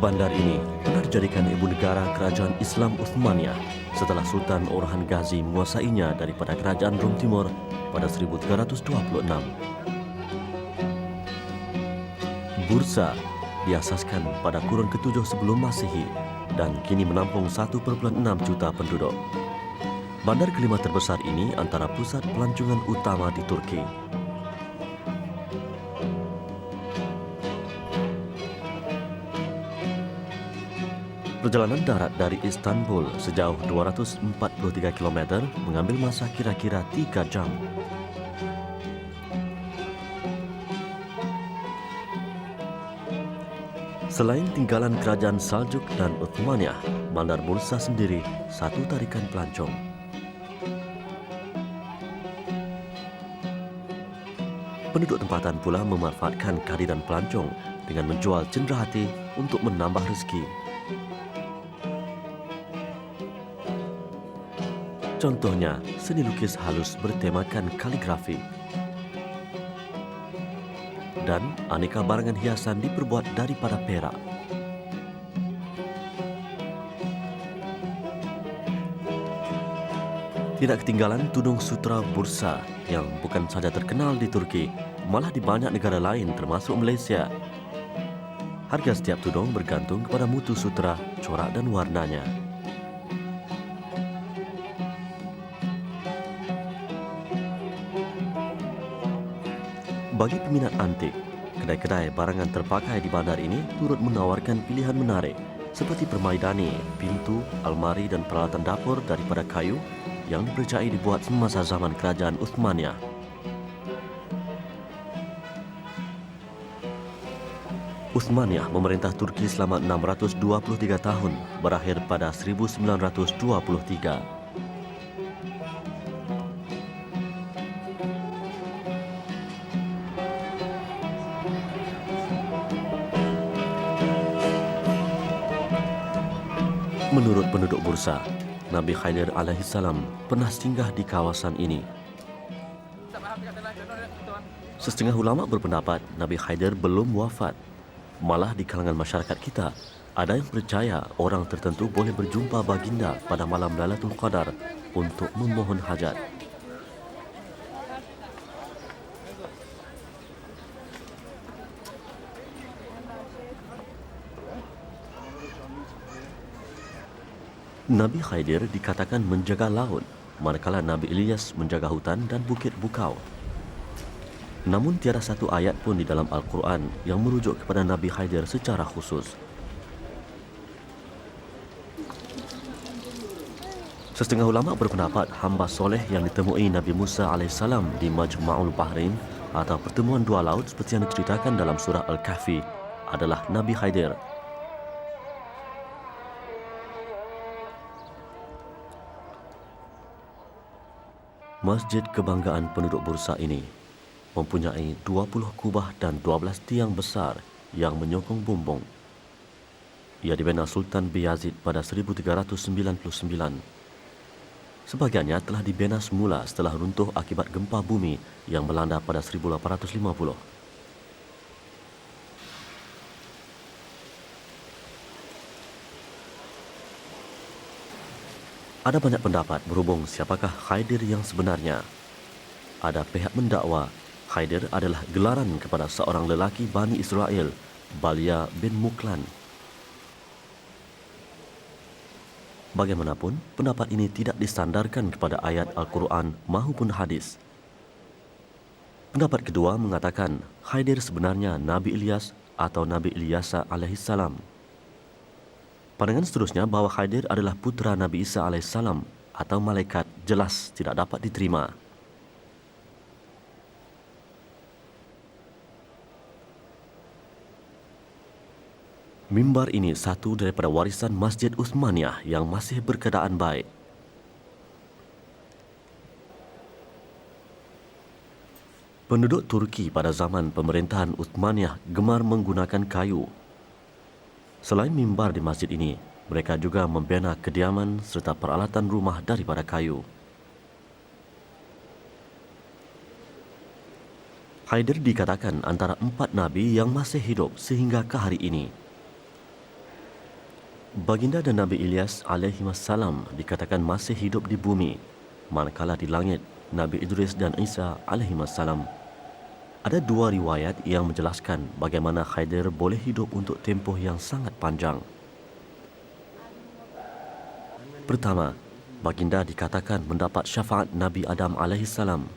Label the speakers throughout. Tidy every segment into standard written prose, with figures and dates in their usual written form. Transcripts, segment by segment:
Speaker 1: Bandar ini pernah dijadikan ibu negara kerajaan Islam Uthmaniyah setelah Sultan Orhan Ghazi menguasainya daripada kerajaan Rom Timur pada 1326. Bursa diasaskan pada kurun ke-7 sebelum Masehi dan kini menampung 1,6 juta penduduk. Bandar kelima terbesar ini antara pusat pelancongan utama di Turki. Perjalanan darat dari Istanbul sejauh 243 km mengambil masa kira-kira 3 jam. Selain tinggalan kerajaan Saljuk dan Uthmaniyah, Bandar Bursa sendiri satu tarikan pelancong. Penduduk tempatan pula memanfaatkan kehadiran pelancong dengan menjual cenderahati untuk menambah rezeki. Contohnya, seni lukis halus bertemakan kaligrafi. Dan aneka barangan hiasan diperbuat daripada perak. Tidak ketinggalan tudung sutra Bursa yang bukan saja terkenal di Turki, malah di banyak negara lain termasuk Malaysia. Harga setiap tudung bergantung kepada mutu sutra, corak dan warnanya. Bagi peminat antik, kedai-kedai barangan terpakai di bandar ini turut menawarkan pilihan menarik seperti permaidani, pintu, almari dan peralatan dapur daripada kayu yang dipercayai dibuat semasa zaman kerajaan Uthmaniyah. Uthmaniyah memerintah Turki selama 623 tahun, berakhir pada 1923. Menurut penduduk Bursa, Nabi Khidir alaihissalam pernah singgah di kawasan ini. Setengah ulama berpendapat Nabi Khidir belum wafat. Malah di kalangan masyarakat kita, ada yang percaya orang tertentu boleh berjumpa baginda pada malam Lailatul Qadar untuk memohon hajat. Nabi Khidir dikatakan menjaga laut, manakala Nabi Ilyas menjaga hutan dan bukit bukau. Namun tiada satu ayat pun di dalam Al-Quran yang merujuk kepada Nabi Khidir secara khusus. Setengah ulama berpendapat hamba soleh yang ditemui Nabi Musa alaihissalam di Majma'ul Bahrain atau pertemuan dua laut seperti yang diceritakan dalam surah Al-Kahfi adalah Nabi Khidir. Masjid kebanggaan penduduk Bursa ini mempunyai 20 kubah dan 12 tiang besar yang menyokong bumbung. Ia dibina Sultan Bayazid pada 1399. Sebagiannya telah dibina semula setelah runtuh akibat gempa bumi yang melanda pada 1850. Ada banyak pendapat berhubung siapakah Khidir yang sebenarnya. Ada pihak mendakwa Khidir adalah gelaran kepada seorang lelaki Bani Israel, Balia bin Muklan. Bagaimanapun, pendapat ini tidak disandarkan kepada ayat Al-Quran maupun hadis. Pendapat kedua mengatakan Khidir sebenarnya Nabi Ilyas atau Nabi Ilyasa alaihissalam. Pandangan seterusnya bahawa Khidir adalah putera Nabi Isa alaihissalam atau malaikat jelas tidak dapat diterima. Mimbar ini satu daripada warisan Masjid Uthmaniyah yang masih berkeadaan baik. Penduduk Turki pada zaman pemerintahan Uthmaniyah gemar menggunakan kayu. Selain mimbar di masjid ini, mereka juga membina kediaman serta peralatan rumah daripada kayu. Khidir dikatakan antara 4 nabi yang masih hidup sehingga ke hari ini. Baginda dan Nabi Ilyas alaihissalam dikatakan masih hidup di bumi, manakala di langit Nabi Idris dan Isa alaihissalam. Ada dua riwayat yang menjelaskan bagaimana Khadir boleh hidup untuk tempoh yang sangat panjang. Pertama, Baginda dikatakan mendapat syafaat Nabi Adam alaihissalam.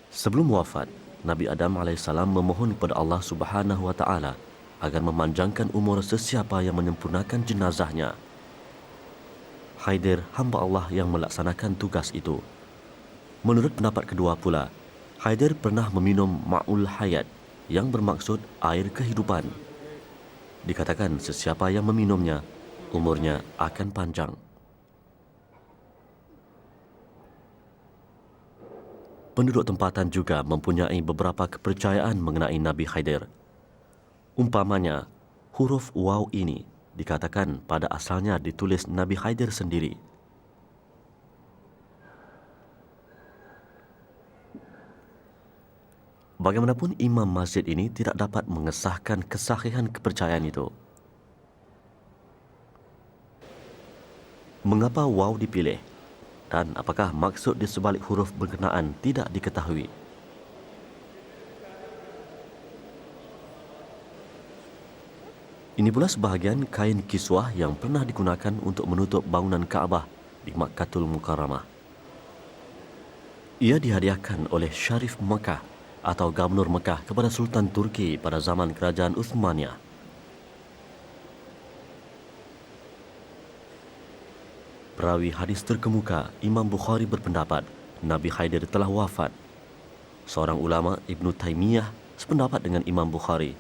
Speaker 1: Sebelum wafat, Nabi Adam alaihissalam memohon kepada Allah Subhanahu wa taala agar memanjangkan umur sesiapa yang menyempurnakan jenazahnya. Khadir hamba Allah yang melaksanakan tugas itu. Menurut pendapat kedua pula, Khadir pernah meminum ma'ul hayat yang bermaksud air kehidupan. Dikatakan sesiapa yang meminumnya, umurnya akan panjang. Penduduk tempatan juga mempunyai beberapa kepercayaan mengenai Nabi Khadir. Umpamanya, huruf waw ini dikatakan pada asalnya ditulis Nabi Khadir sendiri. Bagaimanapun imam masjid ini tidak dapat mengesahkan kesahihan kepercayaan itu. Mengapa waw dipilih? Dan apakah maksud di sebalik huruf berkenaan tidak diketahui? Ini pula sebahagian kain kiswah yang pernah digunakan untuk menutup bangunan Kaabah di Makkatul Mukarramah. Ia dihadiahkan oleh Syarif Mekah atau Gubernur Mekah kepada Sultan Turki pada zaman Kerajaan Uthmaniyah. Perawi hadis terkemuka Imam Bukhari berpendapat Nabi Khadir telah wafat. Seorang ulama Ibnu Taimiyah sependapat dengan Imam Bukhari.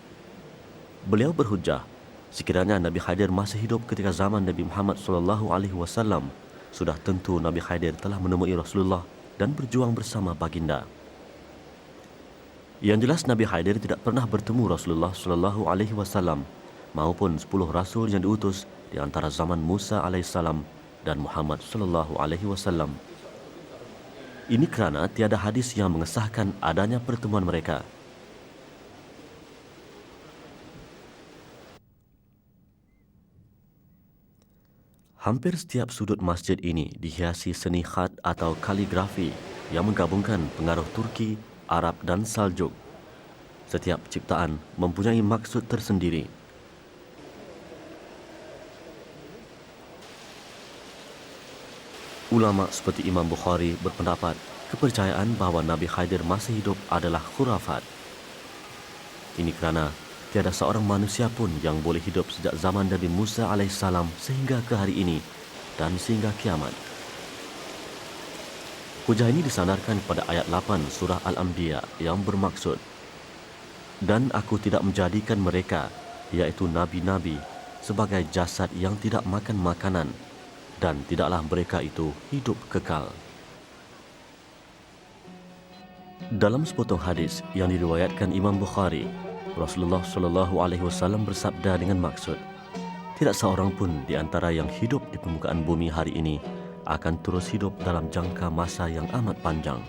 Speaker 1: Beliau berhujjah, sekiranya Nabi Khadir masih hidup ketika zaman Nabi Muhammad SAW, sudah tentu Nabi Khadir telah menemui Rasulullah dan berjuang bersama baginda. Yang jelas Nabi Khadir tidak pernah bertemu Rasulullah SAW maupun 10 rasul yang diutus di antara zaman Musa alaihissalam dan Muhammad SAW. Ini kerana tiada hadis yang mengesahkan adanya pertemuan mereka. Hampir setiap sudut masjid ini dihiasi seni khat atau kaligrafi yang menggabungkan pengaruh Turki, Arab dan Saljuk. Setiap ciptaan mempunyai maksud tersendiri. Ulama seperti Imam Bukhari berpendapat kepercayaan bahawa Nabi Khadir masih hidup adalah khurafat. Ini kerana tiada seorang manusia pun yang boleh hidup sejak zaman Nabi Musa alaihissalam sehingga ke hari ini dan sehingga kiamat. Hujah ini disandarkan pada ayat 8 surah Al-Anbiya yang bermaksud, "Dan aku tidak menjadikan mereka, iaitu nabi-nabi, sebagai jasad yang tidak makan makanan, dan tidaklah mereka itu hidup kekal." Dalam sepotong hadis yang diriwayatkan Imam Bukhari, Rasulullah SAW bersabda dengan maksud, tidak seorang pun di antara yang hidup di permukaan bumi hari ini akan terus hidup dalam jangka masa yang amat panjang.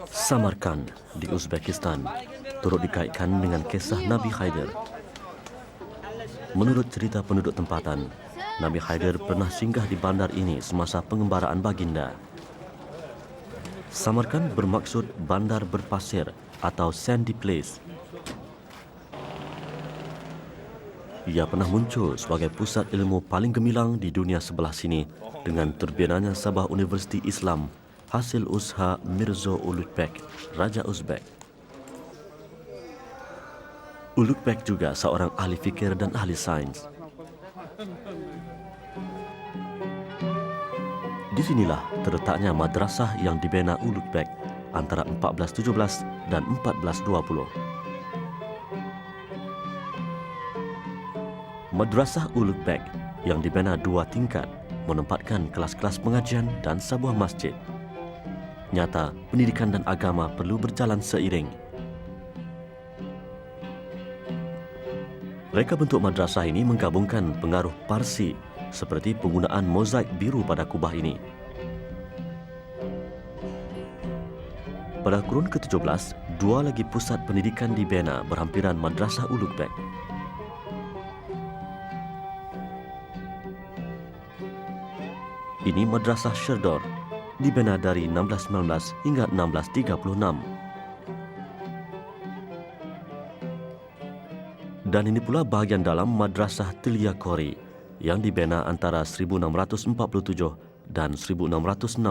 Speaker 1: Samarkand di Uzbekistan turut dikaitkan dengan kisah Nabi Khadir. Menurut cerita penduduk tempatan, Nabi Khadir pernah singgah di bandar ini semasa pengembaraan baginda. Samarkand bermaksud bandar berpasir atau sandy place. Ia pernah muncul sebagai pusat ilmu paling gemilang di dunia sebelah sini dengan terbinanya sebuah universiti Islam hasil usaha Mirzo Ulugh-Bek, Raja Uzbek. Ulugh-Bek juga seorang ahli fikir dan ahli sains. Di sinilah terletaknya madrasah yang dibina Ulugh-Bek antara 1417 dan 1420. Madrasah Ulugh-Bek yang dibina 2 tingkat menempatkan kelas-kelas pengajian dan sebuah masjid. Nyata, pendidikan dan agama perlu berjalan seiring. Reka bentuk madrasah ini menggabungkan pengaruh Parsi seperti penggunaan mozaik biru pada kubah ini. Pada kurun ke-17, dua lagi pusat pendidikan dibina berhampiran Madrasah Ulugh Beg. Ini Madrasah Sherdor, dibina dari 1619 hingga 1636. Dan ini pula bahagian dalam Madrasah Tilia Kori yang dibina antara 1647 dan 1660.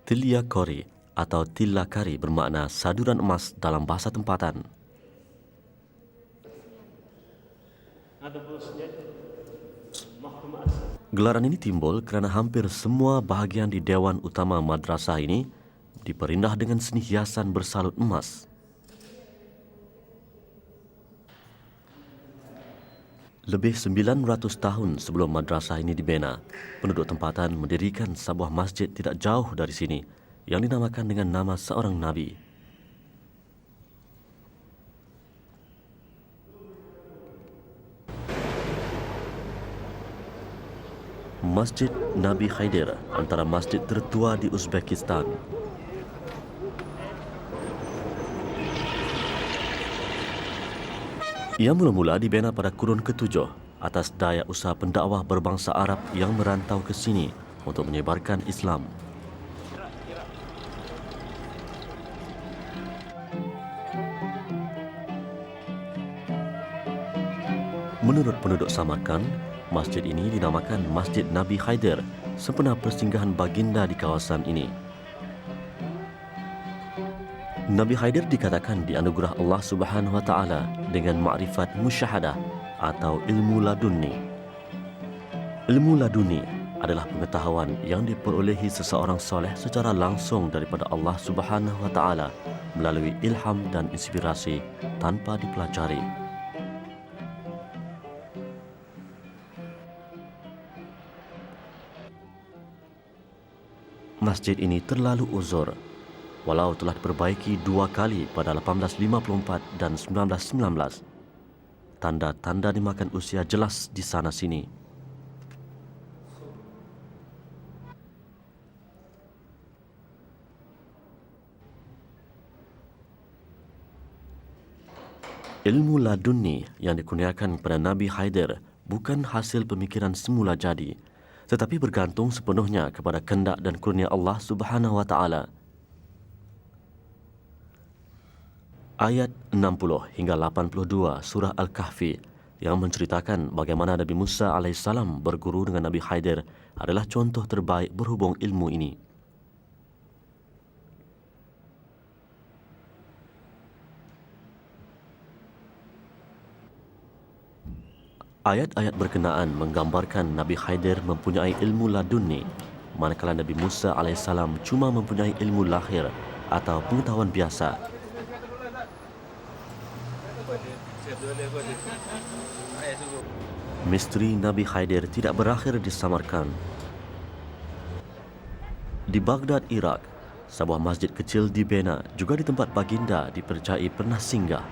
Speaker 1: Tilia Kori atau Tilla Kari bermakna saduran emas dalam bahasa tempatan. Gelaran ini timbul kerana hampir semua bahagian di Dewan Utama Madrasah ini diperindah dengan seni hiasan bersalut emas. Lebih 900 tahun sebelum madrasah ini dibina, penduduk tempatan mendirikan sebuah masjid tidak jauh dari sini yang dinamakan dengan nama seorang Nabi. Masjid Nabi Haider antara masjid tertua di Uzbekistan. Ia mula-mula dibina pada kurun ke-7 atas daya usaha pendakwah berbangsa Arab yang merantau ke sini untuk menyebarkan Islam. Menurut penduduk Samarkand, masjid ini dinamakan Masjid Nabi Haider sempena persinggahan baginda di kawasan ini. Nabi Haider dikatakan dianugerah Allah Subhanahu wa taala dengan makrifat musyahadah atau ilmu laduni. Ilmu laduni adalah pengetahuan yang diperolehi seseorang soleh secara langsung daripada Allah Subhanahu wa taala melalui ilham dan inspirasi tanpa dipelajari. Masjid ini terlalu uzur. Walau telah diperbaiki 2 kali pada 1854 dan 1919, tanda-tanda dimakan usia jelas di sana-sini. Ilmu laduni yang dikurniakan kepada Nabi Haider bukan hasil pemikiran semula jadi, tetapi bergantung sepenuhnya kepada kehendak dan kurnia Allah Subhanahu wa taala. Ayat 60 hingga 82 surah Al-Kahfi yang menceritakan bagaimana Nabi Musa AS berguru dengan Nabi Haider adalah contoh terbaik berhubung ilmu ini. Ayat-ayat berkenaan menggambarkan Nabi Haider mempunyai ilmu laduni, manakala Nabi Musa AS cuma mempunyai ilmu lahir atau pengetahuan biasa. Misteri Nabi Haider tidak berakhir di Samarkand. Di Baghdad, Iraq, sebuah masjid kecil dibina juga di tempat baginda dipercayai pernah singgah.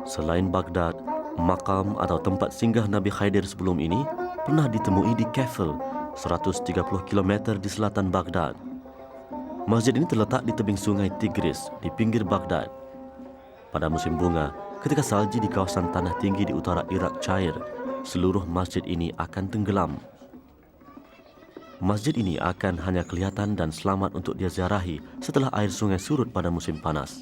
Speaker 1: Selain Baghdad, makam atau tempat singgah Nabi Haider sebelum ini pernah ditemui di Kefel, 130 km di selatan Baghdad. Masjid ini terletak di tebing sungai Tigris di pinggir Baghdad. Pada musim bunga, ketika salji di kawasan tanah tinggi di utara Iraq cair, seluruh masjid ini akan tenggelam. Masjid ini akan hanya kelihatan dan selamat untuk diziarahi setelah air sungai surut pada musim panas.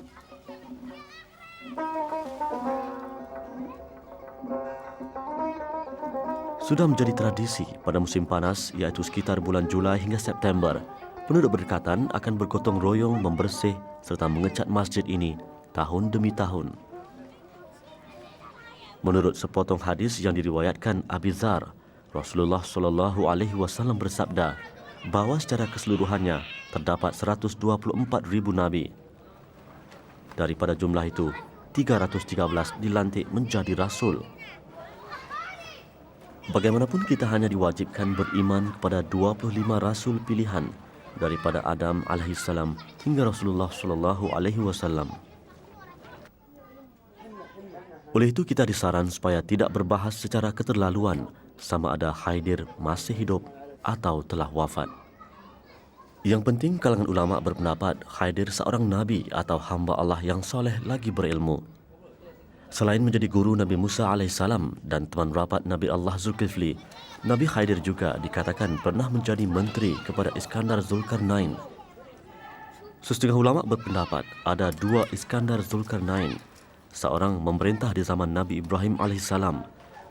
Speaker 1: Sudah menjadi tradisi pada musim panas, iaitu sekitar bulan Julai hingga September, penduduk berdekatan akan bergotong royong membersih serta mengecat masjid ini tahun demi tahun. Menurut sepotong hadis yang diriwayatkan Abi Dzar, Rasulullah SAW bersabda bahawa secara keseluruhannya terdapat 124,000 nabi. Daripada jumlah itu, 313 dilantik menjadi rasul. Bagaimanapun kita hanya diwajibkan beriman kepada 25 rasul pilihan daripada Adam alaihissalam hingga Rasulullah sallallahu alaihi wasallam. Oleh itu kita disaran supaya tidak berbahas secara keterlaluan sama ada Khaidir masih hidup atau telah wafat. Yang penting kalangan ulama berpendapat Khaidir seorang nabi atau hamba Allah yang soleh lagi berilmu. Selain menjadi guru Nabi Musa alaihissalam dan teman rapat Nabi Allah Zulkifli, Nabi Khaidir juga dikatakan pernah menjadi menteri kepada Iskandar Zulkarnain. Setengah ulama berpendapat ada dua Iskandar Zulkarnain, seorang memerintah di zaman Nabi Ibrahim alaihissalam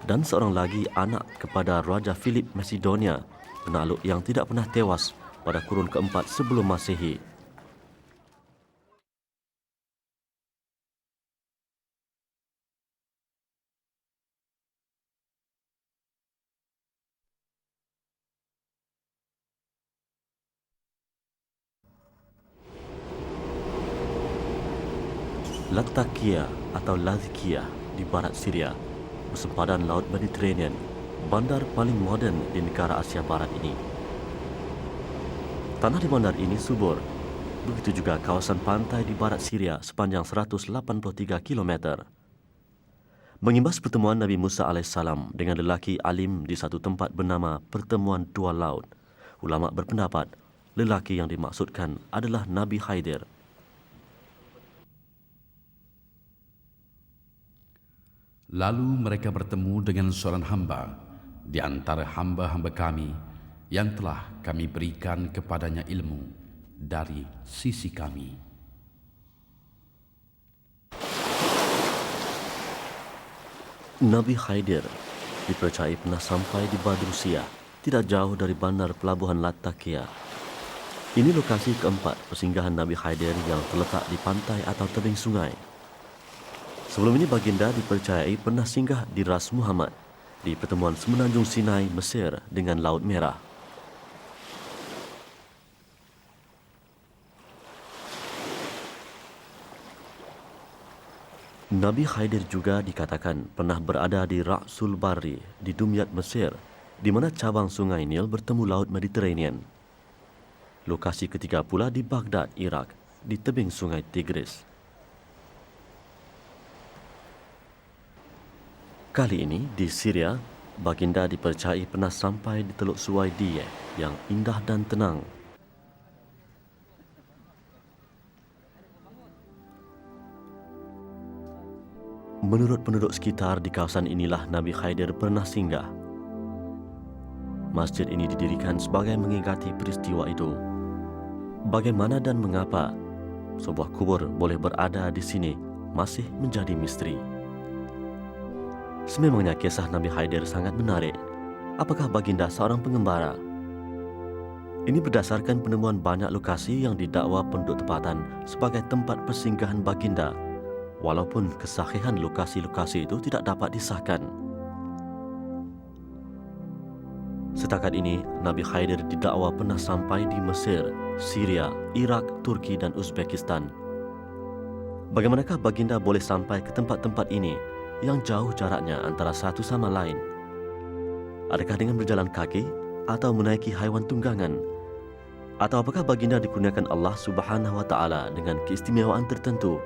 Speaker 1: dan seorang lagi anak kepada Raja Philip Macedonia, penakluk yang tidak pernah tewas pada kurun keempat sebelum Masehi. Latakia atau Lazikia di barat Syria, bersempadan Laut Mediterranean, bandar paling moden di negara Asia Barat ini. Tanah di bandar ini subur, begitu juga kawasan pantai di barat Syria sepanjang 183 km. Mengimbas pertemuan Nabi Musa alaihissalam dengan lelaki alim di satu tempat bernama Pertemuan Dua Laut, ulama berpendapat lelaki yang dimaksudkan adalah Nabi Khaidir.
Speaker 2: Lalu mereka bertemu dengan seorang hamba di antara hamba-hamba kami yang telah kami berikan kepadanya ilmu dari sisi kami.
Speaker 1: Nabi Khaidir dipercayai pernah sampai di Badrusia, tidak jauh dari bandar pelabuhan Latakia. Ini lokasi keempat persinggahan Nabi Khaidir yang terletak di pantai atau tebing sungai. Sebelum ini baginda dipercayai pernah singgah di Ras Muhammad di pertemuan Semenanjung Sinai, Mesir dengan Laut Merah. Nabi Khaidir juga dikatakan pernah berada di Ra'sul Barri di Dumyat, Mesir, di mana cabang sungai Nil bertemu Laut Mediterranean. Lokasi ketiga pula di Baghdad, Iraq, di tebing sungai Tigris. Kali ini di Syria, baginda dipercayai pernah sampai di Teluk Suwaidiyah yang indah dan tenang. Menurut penduduk sekitar di kawasan inilah Nabi Khaidir pernah singgah. Masjid ini didirikan sebagai mengingati peristiwa itu. Bagaimana dan mengapa sebuah kubur boleh berada di sini masih menjadi misteri. Sememangnya kisah Nabi Khaidir sangat menarik. Apakah baginda seorang pengembara? Ini berdasarkan penemuan banyak lokasi yang didakwa penduduk tempatan sebagai tempat persinggahan baginda, walaupun kesahihan lokasi-lokasi itu tidak dapat disahkan. Setakat ini, Nabi Khaidir didakwa pernah sampai di Mesir, Syria, Iraq, Turki dan Uzbekistan. Bagaimanakah baginda boleh sampai ke tempat-tempat ini yang jauh jaraknya antara satu sama lain? Adakah dengan berjalan kaki atau menaiki haiwan tunggangan? Atau apakah baginda dikurniakan Allah Subhanahu wa taala dengan keistimewaan tertentu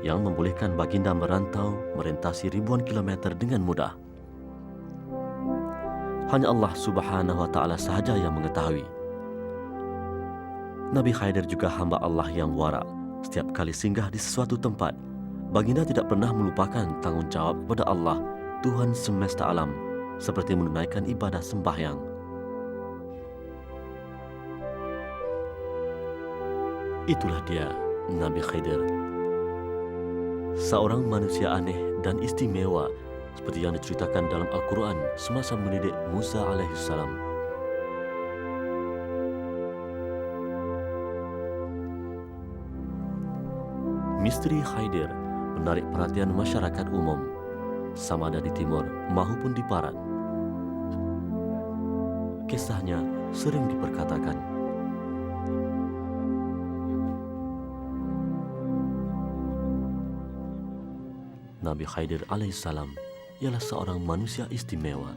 Speaker 1: yang membolehkan baginda merantau merintasi ribuan kilometer dengan mudah? Hanya Allah Subhanahu wa taala sahaja yang mengetahui. Nabi Khaidir juga hamba Allah yang warak. Setiap kali singgah di sesuatu tempat, baginda tidak pernah melupakan tanggungjawab kepada Allah, Tuhan semesta alam, seperti menunaikan ibadah sembahyang. Itulah dia, Nabi Khaidir. Seorang manusia aneh dan istimewa seperti yang diceritakan dalam Al-Quran semasa mendidik Musa alaihissalam. Misteri Khaidir menarik perhatian masyarakat umum, sama ada di timur maupun di barat. Kisahnya sering diperkatakan. Nabi Khaidir alaihissalam ialah seorang manusia istimewa.